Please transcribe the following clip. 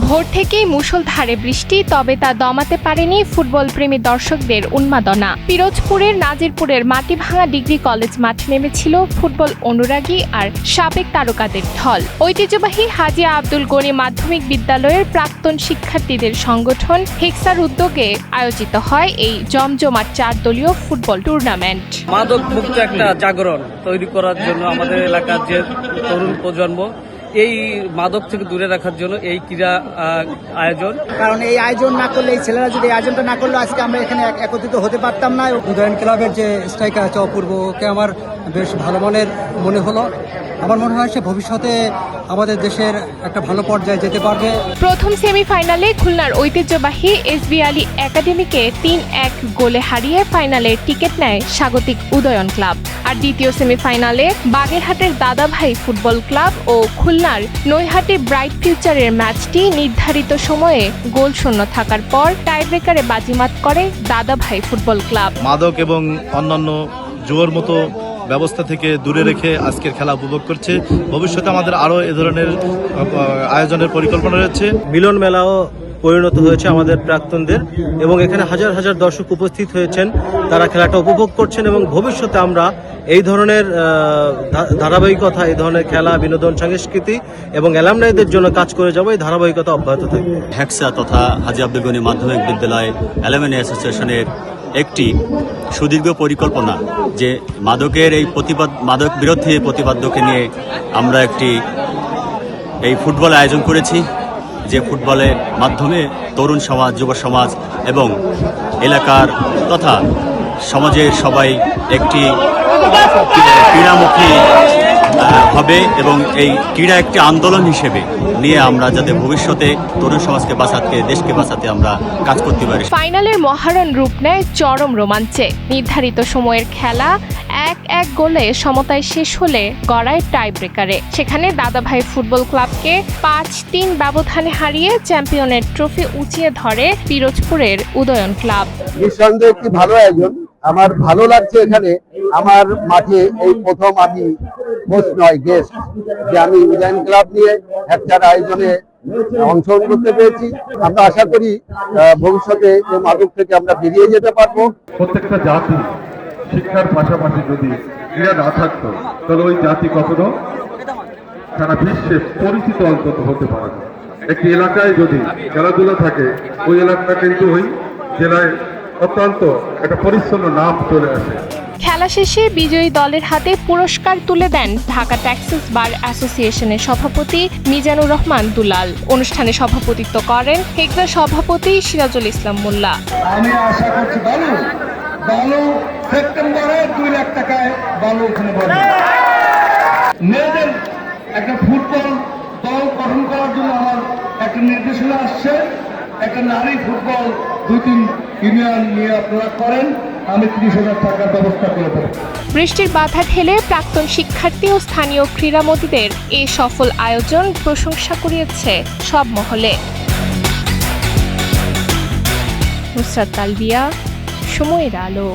ভোর থেকেই মুষলধারে বৃষ্টি, তবে তা দমাতে পারেনি ফুটবল প্রেমী দর্শকদের উন্মাদনা। পিরোজপুরের নাজিরপুরের মাটিভাঙা ডিগ্রি কলেজ মাঠে নেমেছিল ফুটবল অনুরাগী আর সাবেক তারকাদের ঢল। ঐতিহ্যবাহী হাজী আব্দুল গনি মাধ্যমিক বিদ্যালয়ের প্রাক্তন শিক্ষার্থীদের সংগঠন হেক্সার উদ্যোগে আয়োজিত হয় এই জমজমাট 4 দলীয় ফুটবল টুর্নামেন্ট। মাদক মুক্ত একটা জাগরণ তৈরি করার জন্য আমাদের এলাকার যে তরুণ প্রজন্ম এই মাদক থেকে দূরে রাখার জন্য এই ক্রীড়া আয়োজন। কারণ এই আয়োজন না করলে, এই ছেলেরা যদি এই আয়োজনটা না করলে আজকে আমরা এখানে একত্রিত হতে পারতাম না। উদয়ন ক্লাবের যে স্ট্রাইকার আছে অপূর্ব, ওকে আমার বেশ ভালো মনের মনে হলো। আমার মনে হয় সে ভবিষ্যতে আমাদের দেশের একটা ভালো পর্যায়ে যেতে পারবে। প্রথম সেমিফাইনালে খুলনার ঐতিহ্যবাহী এসবি আলী একাডেমিকে ৩-১ গোলে হারিয়ে ফাইনালের টিকিট নেয় স্বাগতিক উদয়ন ক্লাব। আর দ্বিতীয় সেমিফাইনালে বাগেরহাটের দাদাভাই ফুটবল ক্লাব ও খুলনার নৈহাটি ব্রাইট ফিউচারের ম্যাচটি নির্ধারিত সময়ে গোলশূন্য থাকার পর টাইব্রেকারে বাজিমাত করে দাদাভাই ফুটবল ক্লাব। মাদক এবং অন্যান্য জুয়ার মতো ব্যবস্থা থেকে দূরে রেখে আজকের খেলা উপভোগ করছে। ভবিষ্যতে আমাদের আরও এ ধরনের আয়োজনের পরিকল্পনা রয়েছে। মিলন মেলাও পরিণত হয়েছে আমাদের প্রাক্তনদের, এবং এখানে হাজার হাজার দর্শক উপস্থিত হয়েছেন, তারা খেলাটা উপভোগ করছেন এবং ভবিষ্যতে আমরা এই ধরনের ধারাবাহিকতা, এই ধরনের খেলা, বিনোদন, সংস্কৃতি এবং অ্যালামনাইদের জন্য কাজ করে যাবো। এই ধারাবাহিকতা অব্যাহত থাকবে। হেক্সা তথা হাজী আব্দুল গনি মাধ্যমিক বিদ্যালয় অ্যালামনি অ্যাসোসিয়েশনের একটি সুদীর্ঘ পরিকল্পনা যে মাদকের এই মাদক বিরোধী প্রতিপাদ্যকে নিয়ে আমরা এই ফুটবল আয়োজন করেছি, যে ফুটবলের মাধ্যমে তরুণ সমাজ, যুব সমাজ এবং এলাকার তথা সমাজের সবাই একটি ক্রীড়ামুখী হবে এবং এই ক্রীড়া একটি আন্দোলন হিসেবে নিয়ে আমরা যাতে ভবিষ্যতে তরুণ সমাজকে বাঁচাতে, দেশকে বাঁচাতে আমরা কাজ করতে পারি। ফাইনালের মহারণ রূপ নেয় চরম রোমাঞ্চে। নির্ধারিত সময়ের খেলা 1-1 গোলে সমতায় শেষ হলে গড়ায় টাইব্রেকারে। সেখানে দাদাভাই ফুটবল ক্লাবকে 5-3 ব্যবধানে হারিয়ে চ্যাম্পিয়নের ট্রফি উঁচিয়ে ধরে পিরোজপুরের উদয়ন ক্লাব। নিঃসন্দেহে একটি ভালো আয়োজন। আমার ভালো লাগছে এখানে আমার মাঠে এই প্রথম আমি হোস্ট নয় গেস্ট, যে আমি উদয়ন ক্লাব নিয়ে একটা আয়োজনে অংশগ্রহণ করতে পেরেছি। আমরা আশা করি ভবিষ্যতে এই মাদক থেকে আমরা বেরিয়ে যেতে পারবো। প্রত্যেকটা জাতি শিক্ষার পাশাপাশি যদি ক্রীড়া না থাকতো তাহলে ওই জাতি কখনো সারা বিশ্বে পরিচিত অন্তত হতে পারে না। একটি এলাকায় যদি খেলাধুলা থাকে, ওই এলাকাটা কিন্তু ওই জেলায় অত্যন্ত একটা পরিচ্ছন্ন নাম চলে আসে। খেলা শেষে বিজয়ী দলের হাতে পুরস্কার তুলে দেন ঢাকা ট্যাক্সিস বার অ্যাসোসিয়েশনের সভাপতি মিজানুর রহমান দুলাল। অনুষ্ঠানে সভাপতিত্ব করেন হেক্সা সভাপতি সিরাজুল ইসলাম মোল্লা। আমি আশা করছি বালু সেপ্টেম্বরে 2 লাখ টাকায় বালু ওখানে বলবে। মেয়েদের একটা ফুটবল দল গঠন করার জন্য আমার একটা নির্দেশনা আসছে। একটা নারী ফুটবল 2-3 ইউনিয়ন নিয়ে আপনারা করেন, আমি 30,000 টাকার ব্যবস্থা করে দেব। বৃষ্টির বাধা ঠেলে প্রাক্তন শিক্ষার্থী ও স্থানীয় ক্রীড়ামোদীদের এই সফল আয়োজন প্রশংসা কুড়িয়েছে সব মহলে। নুসরাত তালবিয়া, সময়ের আলো।